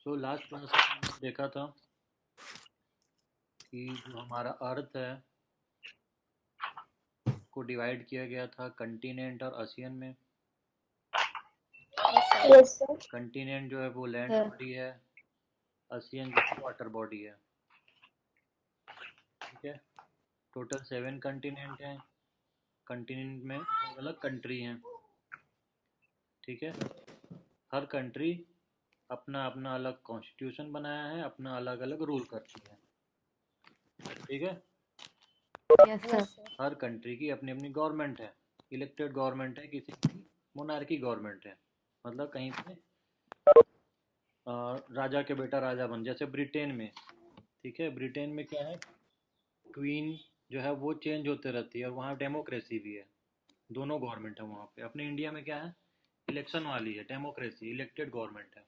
So last class में हमने देखा था कि जो हमारा अर्थ है उसको डिवाइड किया गया था कंटिनेंट और ओशियन में। Yes sir. कंटिनेंट जो है वो लैंड बॉडी है, ओशियन जो है वाटर बॉडी है। ठीक है, टोटल 7 कंटिनेंट हैं। कंटिनेंट में अलग अलग कंट्री हैं। ठीक है, हर कंट्री अपना अपना अलग कॉन्स्टिट्यूशन बनाया है, अपना अलग अलग रूल करती है। ठीक है, यस सर। हर कंट्री की अपनी अपनी गवर्नमेंट है, इलेक्टेड गवर्नमेंट है, किसी की मोनार्की गवर्नमेंट है। मतलब कहीं पे राजा के बेटा राजा बन, जैसे ब्रिटेन में। ठीक है, ब्रिटेन में क्या है, क्वीन जो है वो चेंज होते रहती है और वहाँ डेमोक्रेसी भी है। दोनों गवर्नमेंट है वहाँ पे। अपने इंडिया में क्या है, इलेक्शन वाली है, डेमोक्रेसी, इलेक्टेड गवर्नमेंट है।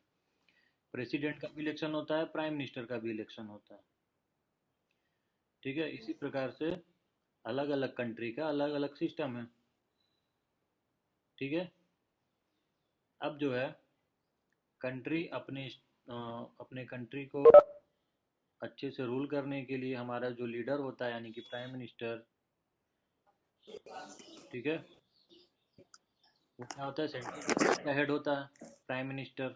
प्रेसिडेंट का भी इलेक्शन होता है, प्राइम मिनिस्टर का भी इलेक्शन होता है। ठीक है, इसी प्रकार से अलग अलग कंट्री का अलग अलग सिस्टम है। ठीक है, अब जो है कंट्री अपने कंट्री को अच्छे से रूल करने के लिए हमारा जो लीडर होता है यानी कि प्राइम मिनिस्टर। ठीक है, वो क्या होता है, सेंट्रल गवर्नमेंट का हेड होता है प्राइम मिनिस्टर।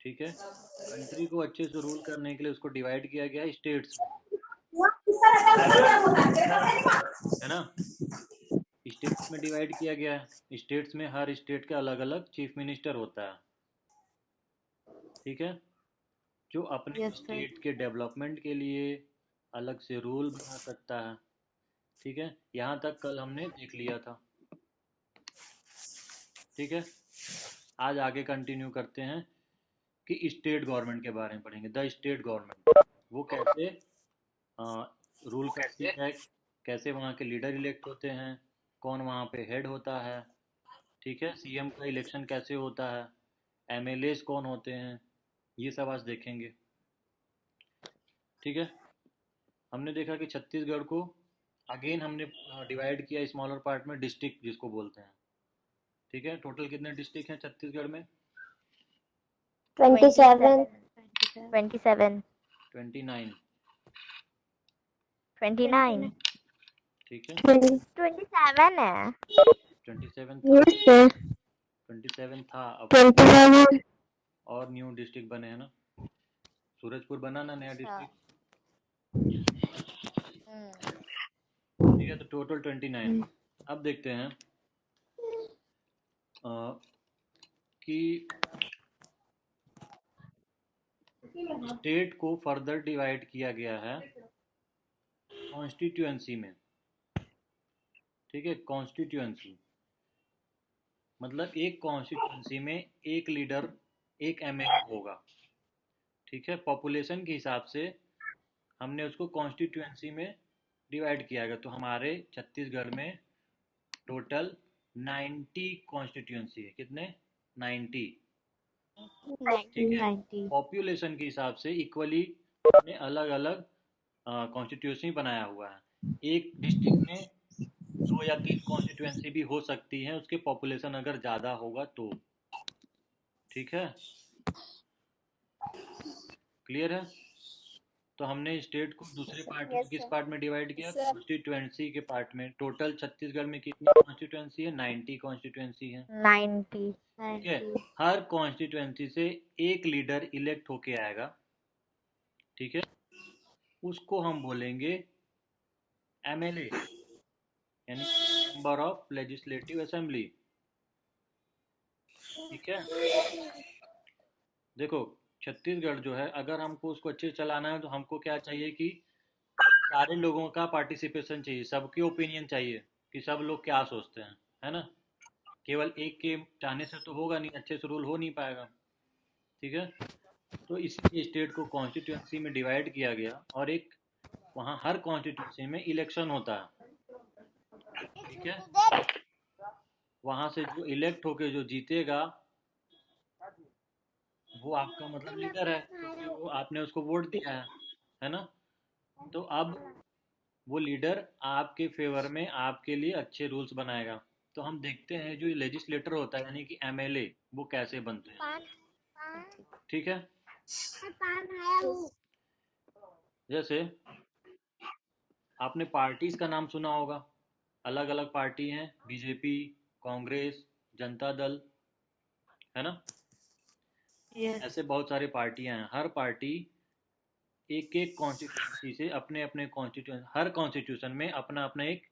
ठीक है, कंट्री को अच्छे से रूल करने के लिए उसको डिवाइड किया गया है स्टेट्स में, है ना। स्टेट्स में डिवाइड किया गया है, स्टेट्स में हर स्टेट का अलग अलग चीफ मिनिस्टर होता है। ठीक है, जो अपने यस सर। स्टेट के डेवलपमेंट के लिए अलग से रूल बना सकता है। ठीक है, यहाँ तक कल हमने देख लिया था। ठीक है, आज आगे कंटिन्यू करते हैं कि स्टेट गवर्नमेंट के बारे में पढ़ेंगे। द स्टेट गवर्नमेंट वो कैसे रूल करती है, कैसे वहाँ के लीडर इलेक्ट होते हैं, कौन वहाँ पे हेड होता है। ठीक है, सीएम का इलेक्शन कैसे होता है, एमएलएज कौन होते हैं, ये सब आज देखेंगे। ठीक है, हमने देखा कि छत्तीसगढ़ को अगेन हमने डिवाइड किया स्मॉलर पार्ट में, डिस्ट्रिक्ट जिसको बोलते हैं। ठीक है, टोटल कितने डिस्ट्रिक्ट हैं छत्तीसगढ़ में? 27। 27। 29। 29। ठीक है, 27 है। 27 था। Yes sir. 27 था, अब 27। और न्यू डिस्ट्रिक्ट बने हैं ना। सूरजपुर बना ना नया अच्छा। डिस्ट्रिक्ट। ठीक है, तो टोटल 29। अब देखते हैं कि स्टेट को फर्दर डिवाइड किया गया है कॉन्स्टिट्यूएंसी में। ठीक है, कॉन्स्टिट्यूएंसी मतलब एक कॉन्स्टिट्यूएंसी में एक लीडर, एक एमएलए होगा। ठीक है, पॉपुलेशन के हिसाब से हमने उसको कॉन्स्टिट्यूएंसी में डिवाइड किया गया। तो हमारे छत्तीसगढ़ में टोटल 90 कॉन्स्टिट्यूएंसी है। कितने? 90। ठीक है, 90। पॉपुलेशन के हिसाब से इक्वली हमने अलग अलग कॉन्स्टिट्यूंसी बनाया हुआ है। एक डिस्ट्रिक्ट में 2 या 3 कॉन्स्टिट्यूंसी भी हो सकती हैं, उसके पॉपुलेशन अगर ज़्यादा होगा तो। ठीक है, क्लियर है। तो हमने स्टेट को दूसरे पार्ट में, किस पार्ट में डिवाइड किया, कॉन्स्टिट्यूंसी के पार्ट में। टोटल छत्तीसगढ़ में कितनी कॉन्स्टिट्यूंसी है? 90 कॉन्स्टिट्यूंसी है। 90। ठीक है, हर कॉन्स्टिट्यूंसी से एक लीडर इलेक्ट होके आएगा। ठीक है, उसको हम बोलेंगे एमएलए, यानी मेंबर ऑफ लेजिस्लेटिव असेंबली। ठीक है, देखो छत्तीसगढ़ जो है, अगर हमको उसको अच्छे से चलाना है तो हमको क्या चाहिए कि सारे लोगों का पार्टिसिपेशन चाहिए, सबके ओपिनियन चाहिए कि सब लोग क्या सोचते हैं, है ना। केवल एक के चाहने से तो होगा नहीं, अच्छे से रूल हो नहीं पाएगा। ठीक है, तो इसीलिए स्टेट को कॉन्स्टिट्यूंसी में डिवाइड किया गया और एक वहाँ हर कॉन्स्टिट्यूंसी में इलेक्शन होता है। ठीक है, वहाँ से जो इलेक्ट होके जो जीतेगा वो आपका मतलब लीडर है, क्योंकि वो आपने उसको वोट दिया है ना। तो अब वो लीडर आपके फेवर में आपके लिए अच्छे रूल्स बनाएगा। तो हम देखते हैं जो लेजिस्लेटर होता है यानी कि एमएलए, वो कैसे बनते हैं। ठीक है, जैसे आपने पार्टीज का नाम सुना होगा, अलग अलग पार्टी हैं, बीजेपी, कांग्रेस, जनता दल, है ना। Yes. ऐसे बहुत सारी पार्टियां हैं, हर पार्टी एक एक कॉन्स्टिट्यूंसी से अपने अपने कॉन्स्टिट्यूशन, हर कॉन्स्टिट्यूशन में अपना अपना एक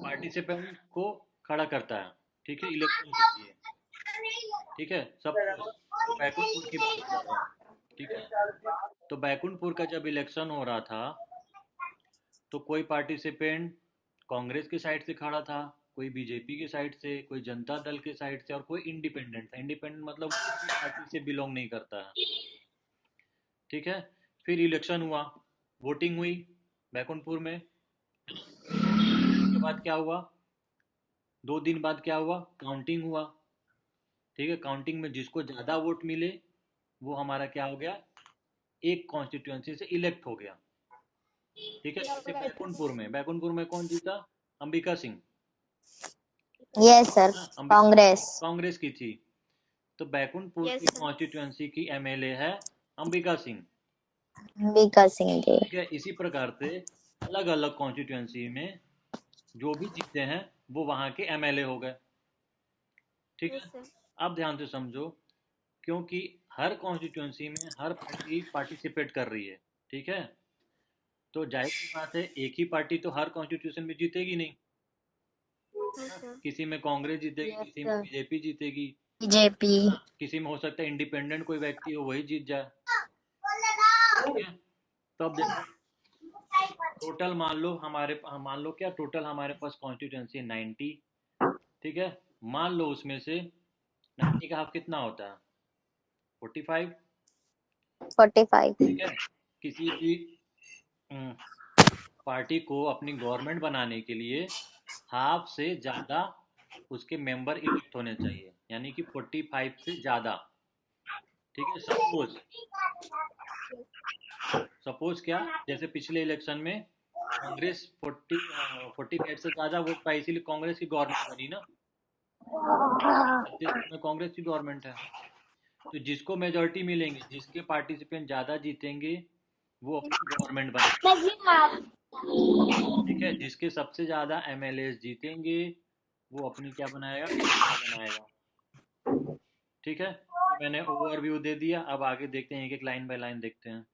पार्टिसिपेंट को खड़ा करता है, ठीक है, इलेक्शन के लिए। ठीक है, सपोज बैकुंठपुर की बात कर रहा हूँ, ठीक है। तो बैकुंठपुर का जब इलेक्शन हो रहा था, तो कोई पार्टिसिपेंट कांग्रेस की साइड से खड़ा था, कोई बीजेपी की साइड से, कोई जनता दल की साइड से, और कोई इंडिपेंडेंट था। इंडिपेंडेंट मतलब किसी पार्टी से बिलोंग नहीं करता है, ठीक है। फिर इलेक्शन हुआ, वोटिंग हुई बैकुंठपुर में। उसके बाद क्या हुआ, 2 दिन बाद क्या हुआ, काउंटिंग हुआ, ठीक है। काउंटिंग में जिसको ज़्यादा वोट मिले वो हमारा क्या हो गया, एक कॉन्स्टिट्यूंसी से इलेक्ट हो गया, ठीक है। जैसे बैकुंठपुर में कौन जीता, अंबिका सिंह, Yes, sir. हाँ, Congress. कांग्रेस की थी। तो बैकुंठपुर Yes, की sir. कॉन्स्टिट्यूंसी की एमएलए है Ambika Singh, Vika Singh ji. ठीक है। इसी प्रकार से अलग अलग कॉन्स्टिट्यूंसी में जो भी जीते हैं वो वहाँ के एमएलए हो गए, ठीक है। Yes, sir. अब ध्यान से समझो, क्योंकि हर कॉन्स्टिट्यूंसी में हर पार्टी पार्टिसिपेट कर रही है, ठीक है। तो जाहिर सी बात है एक ही पार्टी तो हर कॉन्स्टिट्यूशन में जीतेगी नहीं, है Yes, ना। sir. किसी में कांग्रेस जीतेगी, Yes, किसी में sir. बीजेपी जीतेगी, BJP. है ना। किसी में हो सकता है इंडिपेंडेंट कोई व्यक्ति हो वही जीत जाए, ठीक है। तो अब देखो, टोटल मान लो क्या, टोटल हमारे पास कॉन्स्टिट्यूंसी 90, ठीक है। मान लो उसमें से 90 का हाफ कितना होता है, 45, 45. ठीक है। किसी भी पार्टी को अपनी गवर्नमेंट बनाने के लिए हाफ से ज़्यादा उसके मेंबर इलेक्ट होने चाहिए, यानी कि 45 से ज़्यादा, ठीक है। सपोज क्या, जैसे पिछले इलेक्शन में कांग्रेस 45 से ज़्यादा वोट पाई, इसीलिए कांग्रेस की गवर्नमेंट बनी ना, छत्तीसगढ़ में कांग्रेस की गवर्नमेंट है। तो जिसको मेजोरिटी मिलेंगे, जिसके पार्टिसिपेंट ज़्यादा जीतेंगे, वो अपनी गवर्नमेंट बनाएगा, ठीक है। जिसके सबसे ज़्यादा एमएलए जीतेंगे वो अपनी क्या बनाएगा, गवर्नमेंट बनाएगा, ठीक है। ये मैंने ओवरव्यू दे दिया, अब आगे देखते हैं, एक एक लाइन बाय लाइन देखते हैं।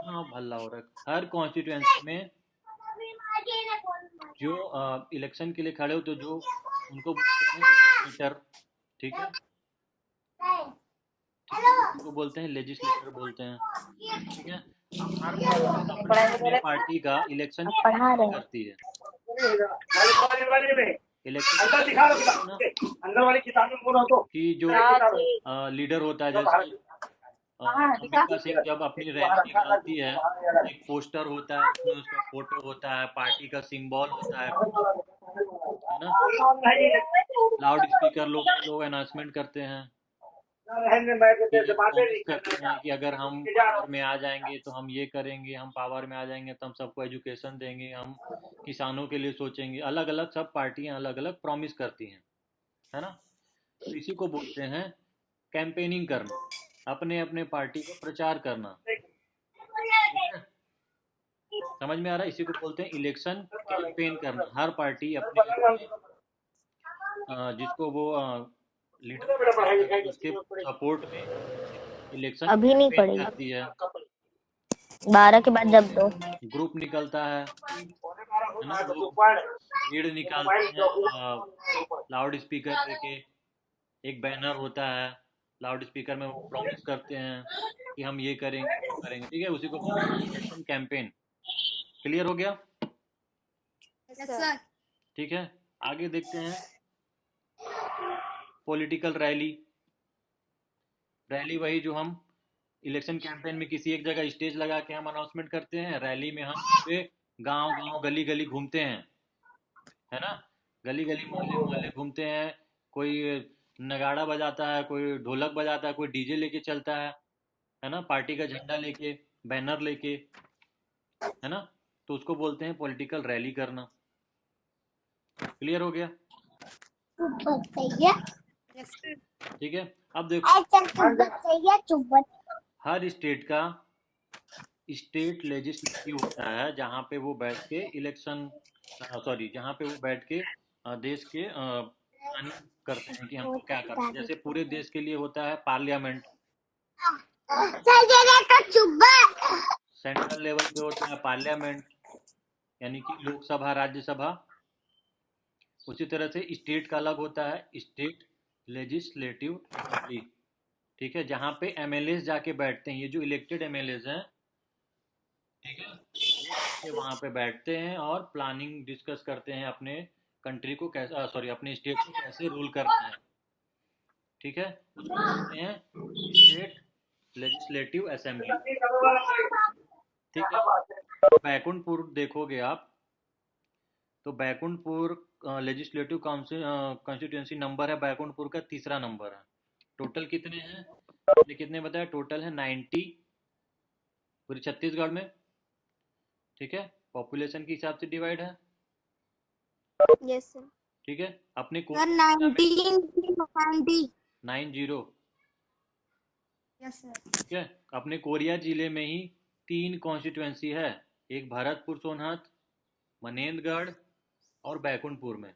हाँ भल्ला हो रहा है, हर कॉन्स्टिट्यूएंसी में जो इलेक्शन के लिए खड़े हो, तो जो उनको बोलते हैं लेजिस्लेटर, ठीक है, ठीक है, उनको बोलते हैं लेजिस्लेटर बोलते हैं, ठीक है। अब हर पार्टी अपने अपने पार्टी का इलेक्शन आप पढ़ा रहे हैं. करती है, अंदर इलेक्शन दिखा लो ना, किताब अंदर वाली किताब में बोलो तो कि जो लीडर होता है, जैसे अंबिका सिंह जब अपनी रैली निकालती है, एक पोस्टर होता है, उसमें उसका फोटो होता है, पार्टी का सिंबल होता है कुछ, है ना। लाउड स्पीकर लोग अनाउंसमेंट करते हैं कि प्रॉमिस करते हैं कि अगर हम पावर में आ जाएंगे तो हम ये करेंगे, हम पावर में आ जाएंगे तो हम सबको एजुकेशन देंगे, हम किसानों के लिए सोचेंगे। अलग अलग सब पार्टियां अलग अलग प्रॉमिस करती हैं, है ना। तो इसी को बोलते हैं कैंपेनिंग करना, अपने अपने पार्टी का प्रचार करना, ठीक है। समझ में आ रहा है, इसी को बोलते हैं इलेक्शन कैंपेन करना। हर पार्टी अपने अपने जिसको वो लीडर उसके सपोर्ट में इलेक्शन अभी नहीं कैंपेन पढ़ेगी. करती है, 12 के बाद जब दो. ग्रुप निकलता है ना, लोग भीड़ निकालते हैं लाउड स्पीकर लेके, एक बैनर होता है, लाउड स्पीकर में वो प्रॉमिस करते हैं कि हम ये करेंगे वो करेंगे, ठीक है। उसी को बोलते हैं इलेक्शन कैंपेन। क्लियर हो गया, Yes, sir. ठीक है। आगे देखते हैं पॉलिटिकल रैली। रैली वही जो हम इलेक्शन कैंपेन में किसी एक जगह स्टेज लगा के हम अनाउंसमेंट करते हैं, रैली में हम पूरे गांव गांव गली गली घूमते हैं, है ना। गली गली मोहल्ले मोहल्ले घूमते हैं, कोई नगाड़ा बजाता है, कोई ढोलक बजाता है, कोई डीजे लेके चलता है ना, पार्टी का झंडा लेके, बैनर लेके, है ना। तो उसको बोलते हैं पॉलिटिकल रैली करना, क्लियर हो गया? Yes sir. ठीक है, अब देखो हर स्टेट का स्टेट लेजिस्लेटिव होता है जहाँ पे वो बैठ के इलेक्शन, सॉरी, जहाँ पे वो बैठ के देश के प्लानिंग करते हैं कि हमको क्या करना है। जैसे पूरे देश के लिए होता है पार्लियामेंट, सेंट्रल लेवल पे होता है पार्लियामेंट यानी कि लोकसभा राज्यसभा। उसी तरह से स्टेट का अलग होता है स्टेट लेजिस्लेटिव असेंबली। ठीक है, जहाँ पे एमएलए जाके बैठते हैं, ये जो इलेक्टेड एमएलए हैं, ठीक है, वो जाके वहाँ पे बैठते हैं और प्लानिंग डिस्कस करते हैं अपने कंट्री को कैसे, सॉरी, अपने स्टेट को कैसे रूल करना है। ठीक है, उसको बोलते हैं स्टेट लेजिस्लेटिव असेंबली। ठीक है, बैकुंठपुर देखोगे आप तो Baikunthpur legislative council constituency number है बैकुंठपुर का 3रा नंबर है। टोटल कितने हैं, आपने कितने बताया? टोटल है 90 पूरे छत्तीसगढ़ में। ठीक है, पॉपुलेशन के हिसाब से डिवाइड है। Yes sir. ठीक है, अपने सर कोरिया जिला में 1990। 90। Yes sir. ठीक है, अपने कोरिया जिले में ही 3 कॉन्स्टिट्यूंसी है, एक भरतपुर सोनहत, मनेंद्रगढ़ और बैकुंठपुर में।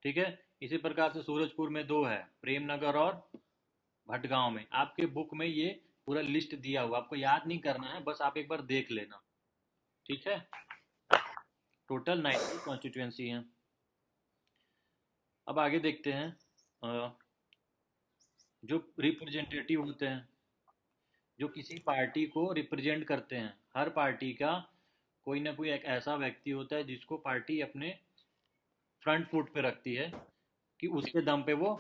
ठीक है, इसी प्रकार से सूरजपुर में 2 है, प्रेमनगर और भटगांव में। आपके बुक में ये पूरा लिस्ट दिया हुआ, आपको याद नहीं करना है, बस आप एक बार देख लेना। ठीक है, टोटल 90 कॉन्स्टिट्यूंसी हैं। अब आगे देखते हैं जो रिप्रेजेंटेटिव होते हैं, जो किसी पार्टी को रिप्रेजेंट करते हैं। हर पार्टी का कोई ना कोई एक ऐसा व्यक्ति होता है जिसको पार्टी अपने फ्रंट फुट पे रखती है कि उसके दम पे वो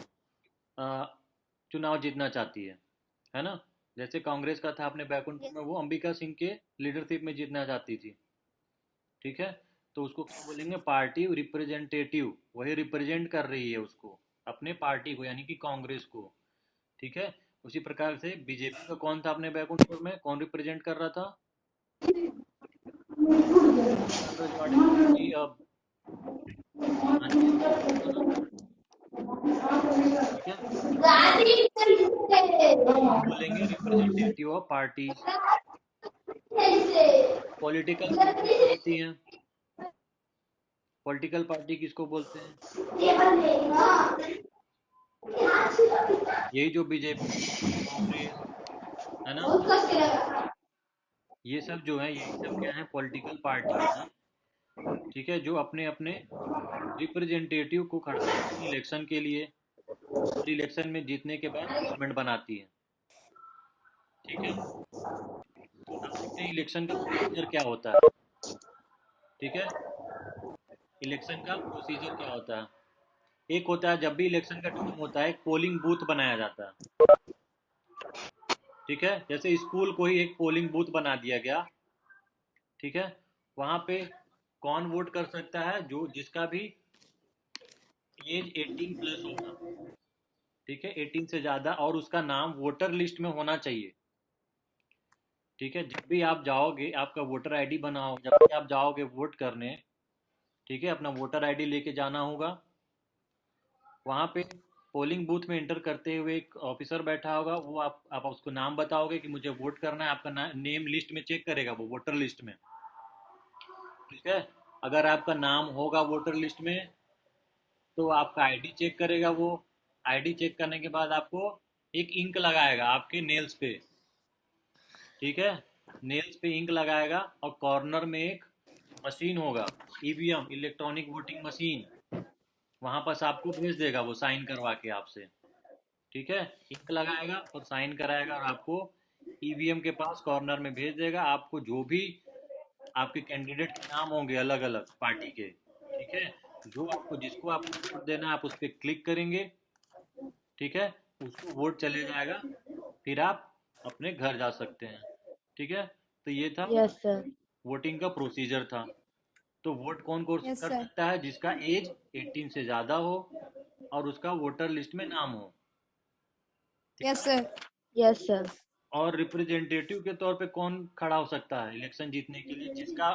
अ, चुनाव जीतना चाहती है ना। जैसे कांग्रेस का था अपने बैकुंठपुर में, वो अंबिका सिंह के लीडरशिप में जीतना चाहती थी। ठीक है, तो उसको क्या बोलेंगे? पार्टी रिप्रेजेंटेटिव, वही रिप्रेजेंट कर रही है उसको, अपने पार्टी को यानी कि कांग्रेस को। ठीक है, उसी प्रकार से बीजेपी का कौन था अपने बैकुंठपुर में, कौन रिप्रेजेंट कर रहा था? समाजवादी पार्टी। अब आंटी रिप्रेजेंट था ना। ठीक है, इसको बोलेंगे representative of parties. Political party क्या होती हैं? पॉलिटिकल पार्टी किसको बोलते हैं? यही जो बीजेपी, कांग्रेस, है ना, ये सब जो है, यही सब क्या है? पॉलिटिकल पार्टी हैं। ठीक है, जो अपने अपने रिप्रेजेंटेटिव को खड़ा करती हैं इलेक्शन के लिए, और इलेक्शन में जीतने के बाद गवर्नमेंट बनाती है। ठीक है, अब देखते हैं इलेक्शन का प्रोसीजर क्या होता है। ठीक है, इलेक्शन का प्रोसीजर क्या होता है? एक होता है, जब भी इलेक्शन का टाइम होता है, एक पोलिंग बूथ बनाया जाता है। ठीक है, जैसे स्कूल को ही एक पोलिंग बूथ बना दिया गया। ठीक है, वहां पे कौन वोट कर सकता है? जो जिसका भी एज 18 प्लस होगा। ठीक है, 18 से ज़्यादा, और उसका नाम वोटर लिस्ट में होना चाहिए। ठीक है, जब भी आप जाओगे, आपका वोटर आईडी बनाओ, जब भी आप जाओगे वोट करने, ठीक है, अपना वोटर आईडी लेके जाना होगा। वहाँ पे पोलिंग बूथ में इंटर करते हुए एक ऑफिसर बैठा होगा, वो आप उसको नाम बताओगे कि मुझे वोट करना है, आपका नेम लिस्ट में चेक करेगा वो, वोटर लिस्ट में। ठीक है, अगर आपका नाम होगा वोटर लिस्ट में तो आपका आईडी चेक करेगा वो। आईडी चेक करने के बाद आपको एक इंक लगाएगा आपके नेल्स पे। ठीक है, नेल्स पे इंक लगाएगा, और कॉर्नर में एक मशीन होगा, ईवीएम, इलेक्ट्रॉनिक वोटिंग मशीन, वहां पास आपको भेज देगा वो साइन करवा के आपसे। ठीक है, इंक लगाएगा और साइन कराएगा, और आपको ईवीएम के पास कॉर्नर में भेज देगा। आपको जो भी आपके कैंडिडेट के नाम होंगे अलग अलग पार्टी के, ठीक है, जो आपको, जिसको आपको वोट देना है, आप उस पर क्लिक करेंगे। ठीक है, उसको वोट चले जाएगा, फिर आप अपने घर जा सकते हैं। ठीक है, तो ये था, यस सर। वोटिंग का प्रोसीजर था। तो वोट कौन कौन यस कर सर। सकता है? जिसका एज 18 से ज़्यादा हो और उसका वोटर लिस्ट में नाम हो। Yes sir. Yes sir. और रिप्रेजेंटेटिव के तौर पे कौन खड़ा हो सकता है इलेक्शन जीतने के लिए? जिसका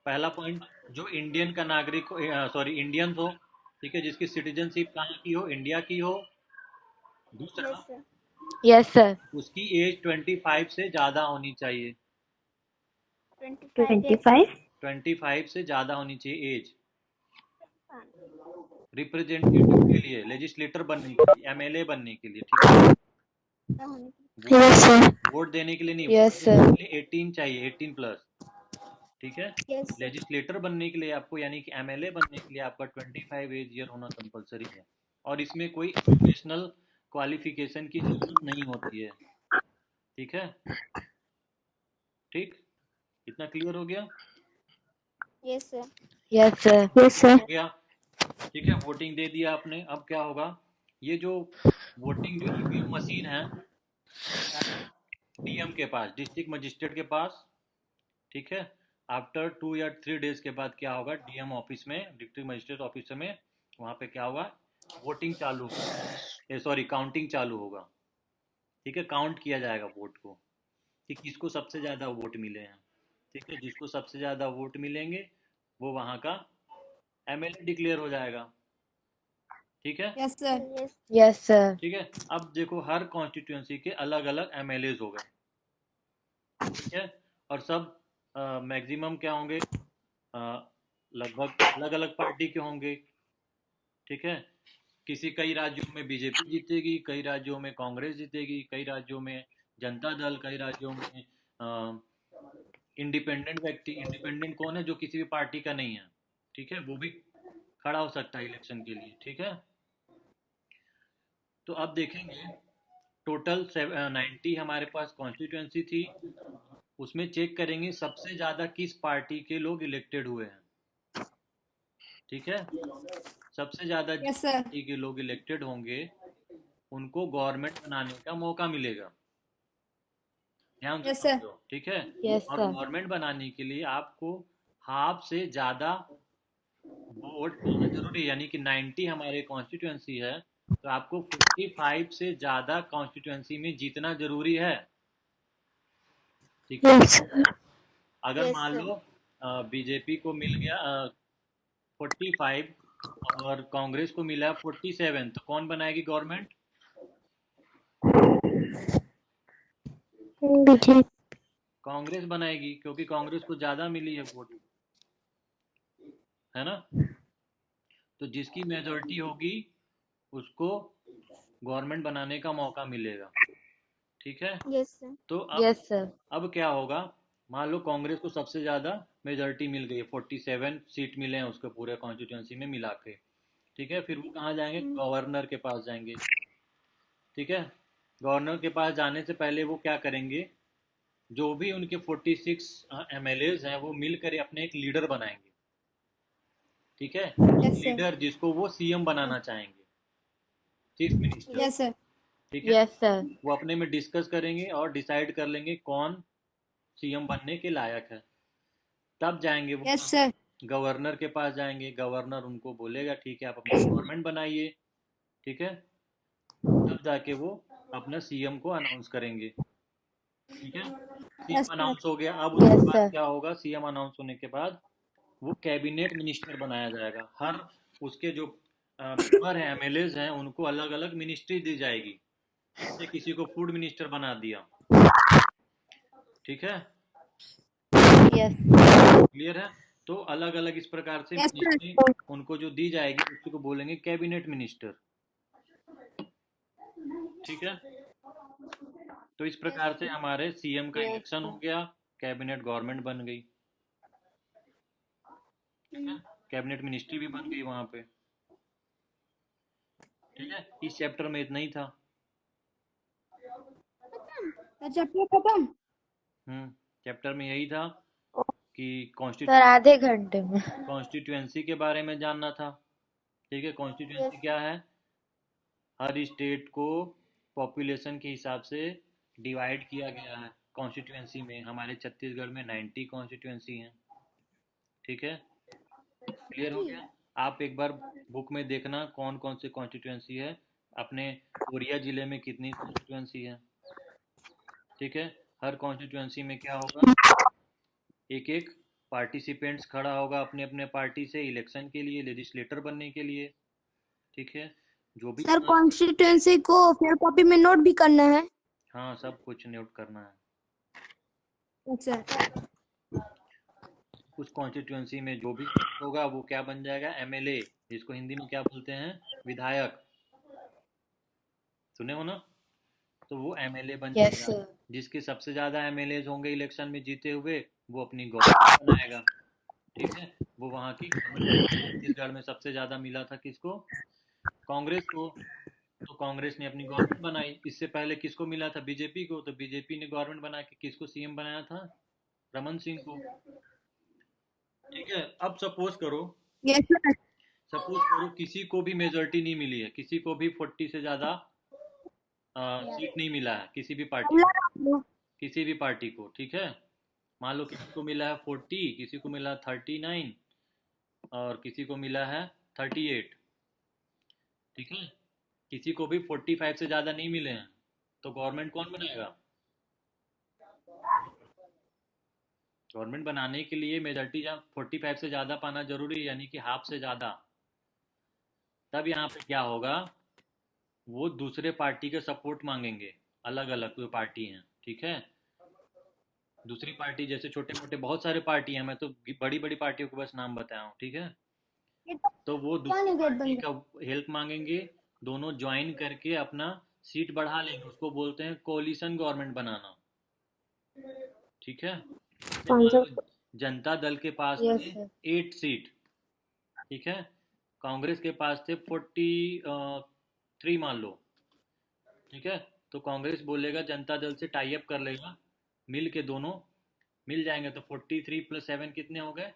पहला पॉइंट, जो इंडियन का नागरिक हो, सॉरी इंडियन हो, ठीक है, जिसकी सिटीजनशिप कहाँ की हो, इंडिया की हो। दूसरा, Yes, sir. Yes, sir. उसकी एज 25 से ज़्यादा होनी चाहिए। 25. 25. 25 से ज़्यादा होनी चाहिए एज, रिप्रेजेंटेटिव के लिए, लेजिस्लेटर बनने के लिए, एमएलए बनने के लिए, ठीक है। Yes, sir. वोट देने के लिए नहीं, Yes, वोट देने sir. के लिए 18 चाहिए, 18 प्लस, ठीक है। Yes, sir. लेजिस्लेटर बनने के लिए आपको, यानी कि एमएलए बनने के लिए आपका 25 एज ईयर होना कंपलसरी है, और इसमें कोई एजुकेशनल क्वालिफिकेशन की जरूरत नहीं होती है, ठीक है। ठीक, इतना क्लियर हो गया? Yes, sir. Yes, sir. Yes, sir. हो गया, ठीक है। वोटिंग दे दिया आपने, अब क्या होगा, ये जो वोटिंग जो ईवीएम मशीन है, डीएम के पास, डिस्ट्रिक्ट मजिस्ट्रेट के पास, ठीक है। आफ्टर 2 या 3 डेज के बाद क्या होगा, डीएम ऑफिस में, डिस्ट्रिक्ट मजिस्ट्रेट ऑफिस में, वहाँ पे क्या होगा, वोटिंग चालू होगा, सॉरी काउंटिंग चालू होगा, ठीक है। काउंट किया जाएगा वोट को कि किसको सबसे ज़्यादा वोट मिले हैं, ठीक है। जिसको सबसे ज़्यादा वोट मिलेंगे वो वहाँ का एमएलए डिक्लेयर हो जाएगा, ठीक है। Yes, sir. Yes. Yes, sir. ठीक है, अब देखो हर कॉन्स्टिट्यूंसी के अलग अलग एमएलएज हो गए, ठीक है। और सब मैक्सिमम क्या होंगे, लगभग अलग अलग पार्टी के होंगे, ठीक है। कई राज्यों में बीजेपी जीतेगी, कई राज्यों में कांग्रेस जीतेगी, कई राज्यों में जनता दल, कई राज्यों में इंडिपेंडेंट व्यक्ति, इंडिपेंडेंट कौन है, जो किसी भी पार्टी का नहीं है, ठीक है, वो भी खड़ा हो सकता है इलेक्शन के लिए, ठीक है। तो अब देखेंगे, टोटल 90 हमारे पास कॉन्स्टिट्यूंसी थी, उसमें चेक करेंगे सबसे ज़्यादा किस पार्टी के लोग इलेक्टेड हुए हैं, ठीक है। सबसे ज़्यादा जिस Yes, sir. पार्टी के लोग इलेक्टेड होंगे उनको गवर्नमेंट बनाने का मौका मिलेगा, ध्यान से Yes, sir. समझो, ठीक है। Yes, और sir. गवर्नमेंट बनाने के लिए आपको हाफ से ज़्यादा वोट पाना जरूरी है, यानी कि 90 हमारे कॉन्स्टिट्यूंसी है, तो आपको 45 से ज़्यादा कॉन्स्टिट्यूंसी में जीतना जरूरी है, ठीक है। Yes, sir. अगर Yes, मान sir. लो बीजेपी को मिल गया 45 और कांग्रेस को मिला 47, तो कौन बनाएगी गवर्नमेंट? BJP. कांग्रेस बनाएगी, क्योंकि कांग्रेस को ज़्यादा मिली है वोट, है ना। तो जिसकी मेजोरिटी होगी उसको गवर्नमेंट बनाने का मौका मिलेगा, ठीक है। Yes, sir. तो Yes, sir. अब क्या होगा, मान लो कांग्रेस को सबसे ज़्यादा मेजोरिटी मिल गई, 47 सीट मिले हैं उसको पूरे कॉन्स्टिट्यूंसी में मिला के, ठीक है। फिर वो कहाँ जाएंगे, गवर्नर के पास जाएंगे, ठीक है। गवर्नर के पास जाने से पहले वो क्या करेंगे, जो भी उनके 46 एमएलएज हैं वो मिलकर अपने एक लीडर बनाएंगे, ठीक है। Yes, sir. लीडर जिसको वो सीएम बनाना चाहेंगे, चीफ मिनिस्टर, Yes, sir. ठीक है। Yes, sir. वो अपने में डिस्कस करेंगे और डिसाइड कर लेंगे कौन सीएम बनने के लायक है, तब जाएंगे वो Yes, sir. गवर्नर के पास जाएंगे, गवर्नर उनको बोलेगा ठीक है आप अपना गवर्नमेंट बनाइए, ठीक है। तब जाके वो अपना सीएम को अनाउंस करेंगे, ठीक है। CM Yes, sir. अनाउंस हो गया, अब उसके Yes, बाद sir. क्या होगा, सीएम अनाउंस होने के बाद वो कैबिनेट मिनिस्टर बनाया जाएगा, हर उसके जो मेंबर हैं, एमएलएज हैं, उनको अलग अलग मिनिस्ट्री दी जाएगी, जैसे किसी को फूड मिनिस्टर बना दिया, ठीक है, Yes. क्लियर है। तो अलग अलग इस प्रकार से Yes, sir. मिनिस्ट्री उनको जो दी जाएगी उसी को बोलेंगे कैबिनेट मिनिस्टर, ठीक है। तो इस प्रकार से हमारे सीएम का Yes, इलेक्शन हो गया, कैबिनेट गवर्नमेंट बन गई, ठीक है। कैबिनेट मिनिस्ट्री भी बन गई वहां पे, ठीक है। इस चैप्टर में इतना ही था। चैप्टर खत्म. चैप्टर में यही था कि सर आधे घंटे में। कॉन्स्टिट्यूएंसी के बारे में जानना था, ठीक है। कॉन्स्टिट्यूएंसी क्या है, हर स्टेट को पॉपुलेशन के हिसाब से डिवाइड किया गया है कॉन्स्टिट्यूएंसी में। हमारे छत्तीसगढ़ में 90 कॉन्स्टिट्यूएंसी हैं, ठीक है। क्लियर हो गया। आप एक बार बुक में देखना कौन कौन से कॉन्स्टिट्यूएंसी है, अपने कोरिया जिले में कितनी कॉन्स्टिट्यूएंसी है, ठीक है। हर कॉन्स्टिट्यूएंसी में क्या होगा, एक एक पार्टिसिपेंट्स खड़ा होगा अपने अपने पार्टी से इलेक्शन के लिए, लेजिस्लेटर बनने के लिए। ठीक है, जो भी सर कॉन्स्टिट्यूएंसी को फेयर कॉपी में नोट भी करना है। हाँ, सब कुछ नोट करना है। सर उस कॉन्स्टिट्यूएंसी में जो भी होगा वो क्या बन जाएगा, एमएलए, जिसको हिंदी में क्या बोलते हैं, विधायक। सुने हो ना? तो वो एमएलए बन Yes, जाएगा। sir. जिसके सबसे ज्यादा एमएलए होंगे इलेक्शन में जीते हुए, वो अपनी गवर्नमेंट बनाएगा। ठीक है, वो वहाँ की गवर्नमेंट। छत्तीसगढ़ में सबसे ज्यादा मिला था किसको? कांग्रेस को। तो कांग्रेस ने अपनी गवर्नमेंट बनाई। इससे पहले किसको मिला था? बीजेपी को। तो बीजेपी ने गवर्नमेंट बना के किसको सीएम बनाया था? रमन सिंह को। ठीक है, अब सपोज करो, यस सर। किसी को भी मेजोरिटी नहीं मिली है, किसी को भी 40 से ज्यादा सीट नहीं मिला है, किसी भी पार्टी को, किसी भी पार्टी को। ठीक है, मान लो किसी को मिला है 40, किसी को मिला है 39 और किसी को मिला है 38। ठीक है, किसी को भी 45 से ज़्यादा नहीं मिले हैं, तो गवर्नमेंट कौन बनाएगा? गवर्नमेंट बनाने के लिए मेजोरिटी जहाँ 45 से ज़्यादा पाना जरूरी है, यानी कि हाफ से ज़्यादा। तब यहाँ पे क्या होगा, वो दूसरे पार्टी के सपोर्ट मांगेंगे, अलग अलग जो पार्टी हैं। ठीक है, दूसरी पार्टी जैसे छोटे मोटे बहुत सारे पार्टी हैं, मैं तो बड़ी बड़ी पार्टियों के बस नाम बताया हूँ। ठीक है, तो वो दूसरी पार्टी का हेल्प मांगेंगे, दोनों ज्वाइन करके अपना सीट बढ़ा लेंगे, उसको बोलते हैं कोलिशन गवर्नमेंट बनाना। ठीक है, जैसे मान लो जनता दल के पास Yes, थे sir. 8 सीट। ठीक है, कांग्रेस के पास थे 43 मान लो। ठीक है, तो कांग्रेस बोलेगा, जनता दल से टाई अप कर लेगा, मिल के दोनों मिल जाएंगे, तो 43 + 7 कितने हो गए?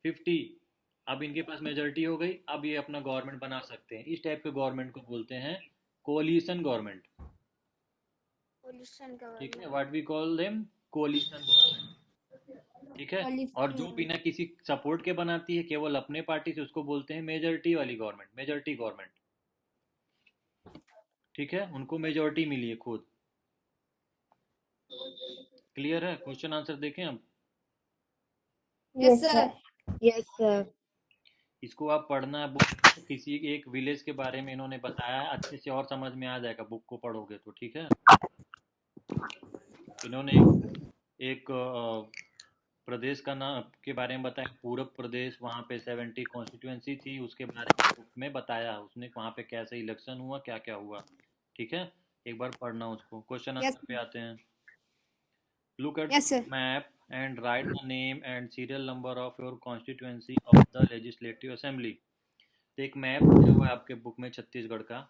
50। अब इनके पास मेजोरिटी हो गई, अब ये अपना गवर्नमेंट बना सकते हैं। इस टाइप के गवर्नमेंट को बोलते हैं कोलिशन गवर्नमेंट। ठीक है, what we call them, coalition government. ठीक है, और जो बिना किसी सपोर्ट के बनाती है, केवल अपने पार्टी से, उसको बोलते हैं मेजोरिटी वाली गवर्नमेंट, मेजोरिटी गवर्नमेंट। ठीक है, उनको मेजोरिटी मिली है खुद। क्लियर है? क्वेश्चन आंसर देखें अब। Yes sir. Yes, sir. इसको आप पढ़ना बुक, किसी एक विलेज के बारे में इन्होंने बताया है, अच्छे से और समझ में आ जाएगा बुक को पढ़ोगे तो। ठीक है, इन्होंने एक प्रदेश का नाम के बारे में बताया, पूरब प्रदेश, वहाँ पे 70 कॉन्स्टिट्यूएंसी थी, उसके बारे में बुक में बताया उसने, वहाँ पे कैसे इलेक्शन हुआ, क्या क्या हुआ। ठीक है, एक बार पढ़ना उसको। क्वेश्चन आंसर पे आते हैं। Look at yes sir. Map and right the name and serial number of your constituency of the legislative assembly. तो एक मैप दिया हुआ है आपके बुक में छत्तीसगढ़ का,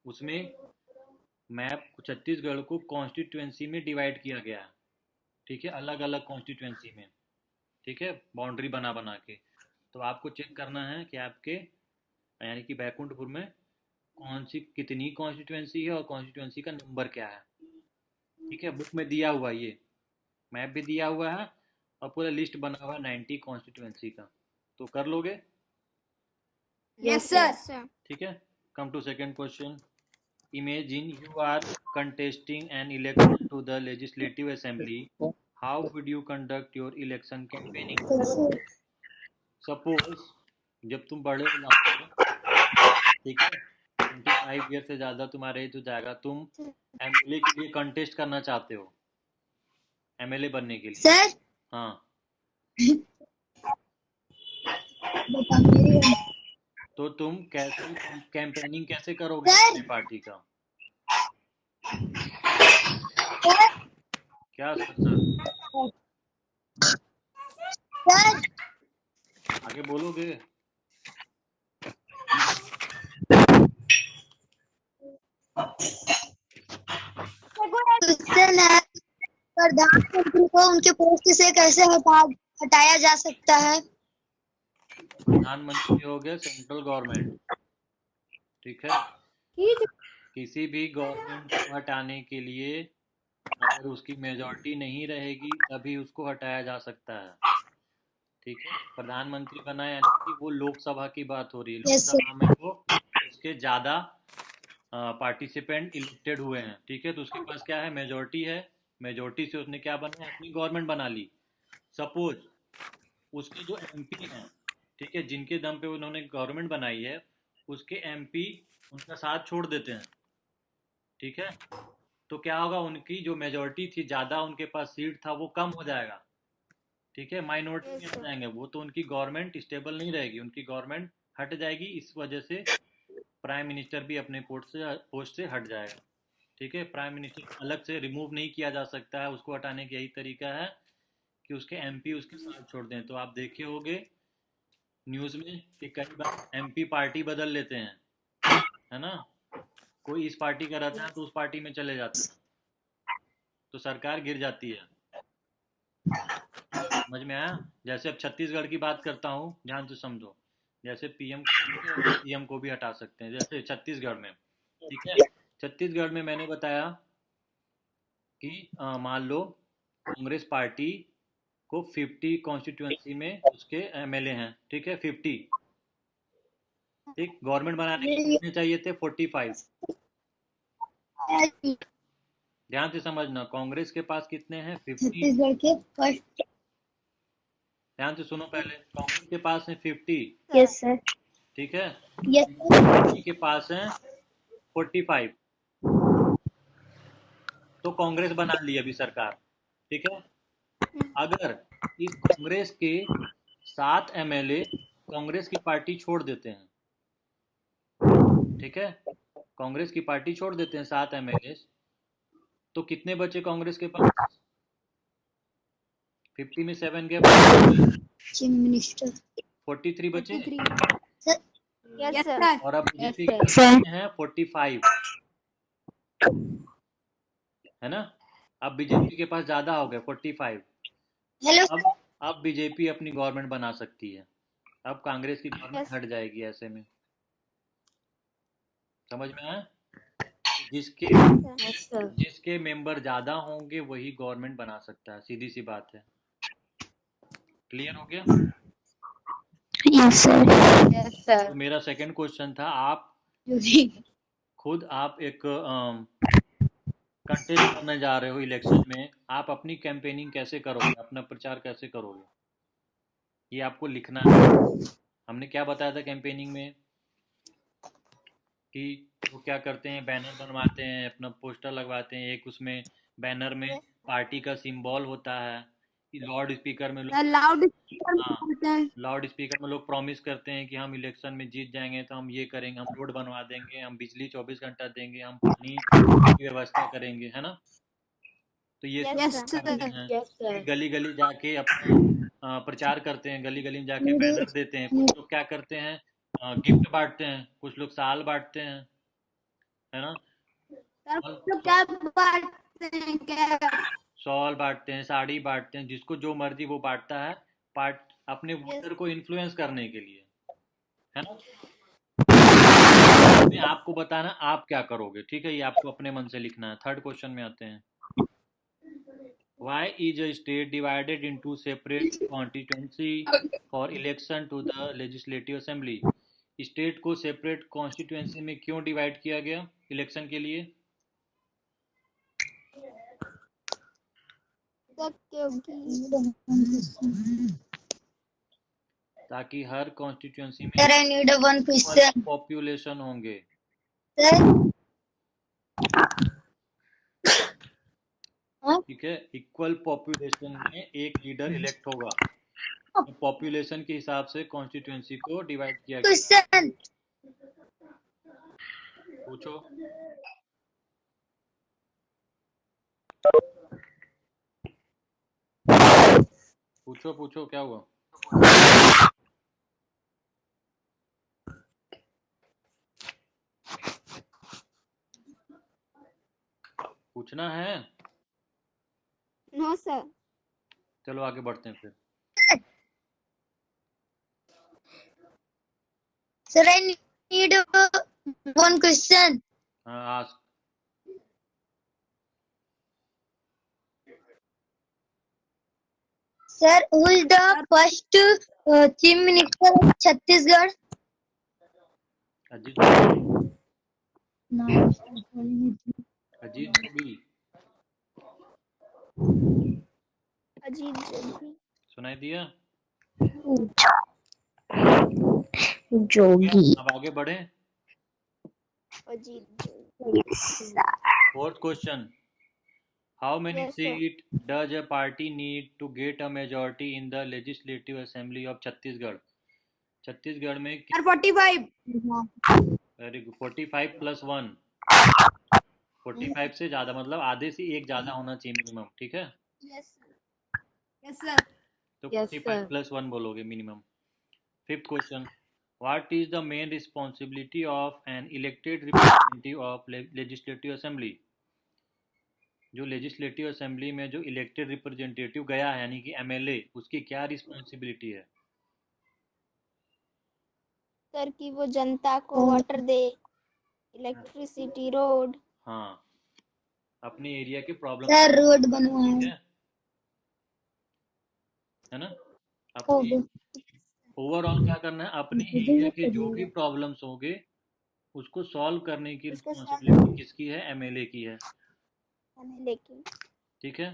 उसमें मैप छत्तीसगढ़ को कॉन्स्टिट्यूएंसी में डिवाइड किया गया है। ठीक है, अलग अलग कॉन्स्टिट्यूएंसी में। ठीक है, बाउंड्री बना बना के। तो आपको चेक करना है कि आपके यानी कि बैकुंठपुर में कौन सी कितनी कॉन्स्टिट्यूएंसी है और कॉन्स्टिट्यूएंसी का नंबर क्या है। ठीक है, बुक में दिया हुआ ये मैप भी दिया हुआ है और पूरा लिस्ट बना हुआ है 90 कॉन्स्टिट्यूएंसी का। तो कर लोगे? Yes sir. ठीक है, come to second question. Imagine you are contesting an election to the Legislative Assembly. How would you conduct your election campaigning? Suppose जब तुम बड़े हो जाते हो, ठीक है, 25 ईयर से ज़्यादा तुम्हारा एज हो जाएगा, तुम एमएलए के लिए कंटेस्ट करना चाहते हो, एमएलए बनने के लिए। सर हाँ, तो तुम कैसे कैंपेनिंग कैसे करोगे अपने पार्टी का? क्या सर? आगे बोलोगे? क्वेश्चन है, प्रधानमंत्री को उनके पोस्ट से कैसे हटाया जा सकता है? प्रधानमंत्री हो गए सेंट्रल गवर्नमेंट। ठीक है, किसी भी गवर्नमेंट को हटाने के लिए अगर उसकी मेजॉरिटी नहीं रहेगी तभी उसको हटाया जा सकता है। ठीक है, प्रधानमंत्री बना यानी कि वो लोकसभा की बात हो रही है, लोकसभा में वो उसके ज़्यादा पार्टिसिपेंट इलेक्टेड हुए हैं। ठीक है, तो उसके पास क्या है, मेजॉरिटी है, मेजॉरिटी से उसने क्या बनाया, अपनी गवर्नमेंट बना ली। सपोज उसके जो एमपी हैं, ठीक है, जिनके दम पे उन्होंने गवर्नमेंट बनाई है, उसके एमपी उनका साथ छोड़ देते हैं, ठीक है, तो क्या होगा, उनकी जो मेजोरिटी थी, ज़्यादा उनके पास सीट था, वो कम हो जाएगा, ठीक है, माइनॉरिटी में Yes, आ sir. जाएंगे वो, तो उनकी गवर्नमेंट स्टेबल नहीं रहेगी, उनकी गवर्नमेंट हट जाएगी, इस वजह से प्राइम मिनिस्टर भी अपने पोस्ट से हट जाएगा, ठीक है। प्राइम मिनिस्टर अलग से रिमूव नहीं किया जा सकता है, उसको हटाने का यही तरीका है कि उसके एमपी उसके साथ छोड़ दें। तो आप देखे होंगे न्यूज़ में कि कई बार एमपी पार्टी बदल लेते हैं, है ना, कोई इस पार्टी का रहता है तो उस पार्टी में चले जाते हैं, तो सरकार गिर जाती है। समझ में आया? जैसे अब छत्तीसगढ़ की बात करता हूँ, ध्यान से समझो, जैसे पीएम को भी हटा सकते हैं, जैसे छत्तीसगढ़ में, ठीक है, छत्तीसगढ़ में मैंने बताया कि मान लो कांग्रेस पार्टी को 50 कॉन्स्टिट्यूंसी में उसके एमएलए हैं, ठीक है, 50, ठीक, गवर्नमेंट बनाने के कितने चाहिए थे, 45। ध्यान से समझना, कांग्रेस के पास कितने हैं, 50। छत्तीसगढ़ के फर्स्ट। ध्यान से सुनो, पहले कांग्रेस के पास है 50, यस सर। ठीक है, यस बीजेपी के पास है 45, तो कांग्रेस बना ली अभी सरकार, ठीक है। अगर इस कांग्रेस के 7 एमएलए कांग्रेस की पार्टी छोड़ देते हैं, ठीक है, कांग्रेस की पार्टी छोड़ देते हैं 7 एमएलए, तो कितने बचे कांग्रेस के पास, 50 में 7 के चीफ मिनिस्टर 43 बचे, 43. सर। Yes, sir. और अब बीजेपी Yes, के पास हैं 45, है ना, अब बीजेपी के पास ज़्यादा हो गए 45। हेलो। अब बीजेपी अपनी गवर्नमेंट बना सकती है, अब कांग्रेस की गवर्नमेंट Yes. हट जाएगी ऐसे में। समझ में आया? जिसके Yes, sir. जिसके मेंबर ज़्यादा होंगे वही गवर्नमेंट बना सकता है, सीधी सी बात है। क्लियर हो गया? Yes sir. Yes, sir. तो मेरा सेकंड क्वेश्चन था, आप खुद आप एक कंटेस्ट करने जा रहे हो इलेक्शन में, आप अपनी कैंपेनिंग कैसे करोगे, अपना प्रचार कैसे करोगे, ये आपको लिखना है। हमने क्या बताया था कैंपेनिंग में कि वो क्या करते हैं, बैनर बनवाते हैं, अपना पोस्टर लगवाते हैं, एक उसमें बैनर में पार्टी का सिंबल होता है, लाउड स्पीकर में लोग Loud. हाँ, लाउड स्पीकर में लोग प्रॉमिस करते हैं कि हम इलेक्शन में जीत जाएंगे तो हम ये करेंगे, हम रोड बनवा देंगे, हम बिजली 24 घंटा देंगे, हम पानी की व्यवस्था करेंगे, है ना। तो ये सब Yes, करते sir. हैं, Yes, sir. गली गली जाके अपना प्रचार करते हैं, गली गली में जाके बैनर देते हैं, कुछ लोग क्या करते हैं, गिफ्ट बांटते हैं, कुछ लोग साल बांटते हैं, है ना, तो क्या बांटते हैं क्या? शॉल बांटते हैं, साड़ी बांटते हैं, जिसको जो मर्जी वो बांटता है, पार्ट अपने वोटर को इन्फ्लुएंस करने के लिए, है ना। मैं आपको बताना आप क्या करोगे, ठीक है, ये आपको अपने मन से लिखना है। थर्ड क्वेश्चन में आते हैं, Why is a state divided into separate constituency for election to the legislative assembly? State को सेपरेट कॉन्स्टिट्यूएंसी में क्यों डिवाइड किया गया इलेक्शन के लिए? ताकि हर constituency sir I need one में क्वेश्चन। पॉपुलेशन होंगे। सर ठीक है, इक्वल पॉपुलेशन में एक लीडर इलेक्ट होगा, तो पॉपुलेशन के हिसाब से कॉन्स्टिट्यूएंसी को डिवाइड किया गया। क्वेश्चन। पूछो। पूछो पूछो, क्या हुआ? पूछना है? No sir. चलो आगे बढ़ते हैं फिर। Sir I need one question. हाँ, ask. Sir, who is the first chief minister of Chhattisgarh? Ajit Jogi. Ajit Jogi. Ajit Jogi. सुनाई दिया? जोगी। अब आगे बढ़े। Ajit. Fourth question, how many Yes, sir. Seat does a party need to get a majority in the legislative assembly of Chhattisgarh? Chhattisgarh में Sir, 45. Very good, 45 plus 1, 45 से ज्यादा मतलब आधे से एक ज्यादा होना चाहिए मिनिमम, ठीक है? Yes, sir. Yes, sir. तो Yes, 45 sir. प्लस 1 बोलोगे minimum. Fifth question, what is the main responsibility of an elected representative of legislative assembly? जो लेजिस्लेटिव असेंबली में जो इलेक्टेड रिप्रेजेंटेटिव गया है यानी कि एमएलए, उसकी क्या रिस्पॉन्सिबिलिटी है? सर कि वो जनता को वाटर दे, इलेक्ट्रिसिटी, रोड। हाँ, अपने एरिया के प्रॉब्लम, सर रोड ठीक बनवाए। है ना? हो अपनी ओवरऑल क्या करना है, अपने एरिया के जो भी प्रॉब्लम्स होंगे उसको सॉल्व करने की उसको रिस्पॉन्सिबिलिटी किसकी है? एमएलए की है, लेकिन ठीक है?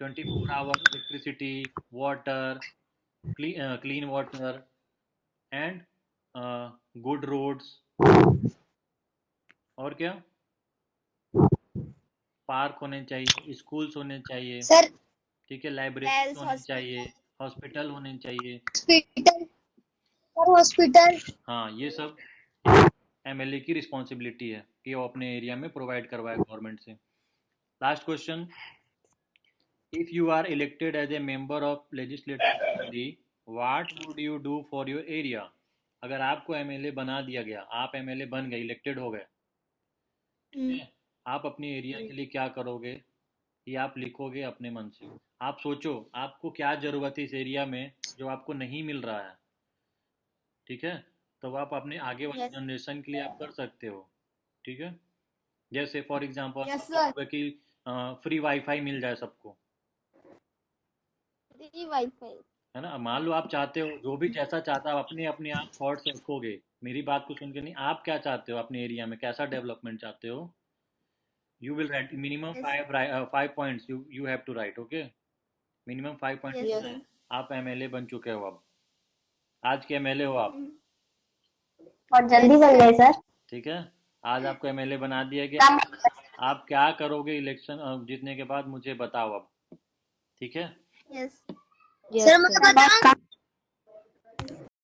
24 hour electricity, water, clean water and good roads, और क्या? पार्क होने चाहिए, स्कूल्स होने चाहिए, सर ठीक है, लाइब्रेरीज हेल्थ, होने चाहिए, हॉस्पिटल होने चाहिए। Hospital, sir hospital. हाँ, ये सब एमएलए की रिस्पॉन्सिबिलिटी है कि वो अपने एरिया में प्रोवाइड करवाए गवर्नमेंट से। Last question, if you are elected as a member of legislative assembly, what would you do for your area? अगर आपको एमएलए बना दिया गया, आप एमएलए बन गए, इलेक्टेड हो गए, ठीक है, आप अपने एरिया के लिए क्या करोगे? ये आप लिखोगे अपने मन से। आप सोचो आपको क्या ज़रूरत है इस एरिया में जो आपको नहीं मिल रहा है, ठीक है? तो आप अपने आगे वाली Yes. जनरेशन के लिए आप कर सकते हो, ठीक है? जैसे फॉर एग्जांपल Yes, आप sir. चाहोगे कि फ्री वाईफाई मिल जाए सबको, फ्री वाईफाई। है ना? मान लो आप चाहते हो, जो भी जैसा चाहता है अपने अपने आप थॉट्स रखोगे, मेरी बात को सुन के नहीं, आप क्या चाहते हो अपने एरिया में, कैसा डेवलपमेंट चाहते हो? You will write minimum Yes. 5 points, you have to write, okay? Minimum 5 points Yes, लिखना sir. है। आप एमएलए बन चुके हो, अब आज के एमएलए हो आप, और जल्दी बन गए सर। ठीक है? आज आपको एमएलए बना दिया गया। आप क्या करोगे इलेक्शन जीतने के बाद मुझे बताओ अब, ठीक है? Yes. Yes, sir sir. मैं बताऊं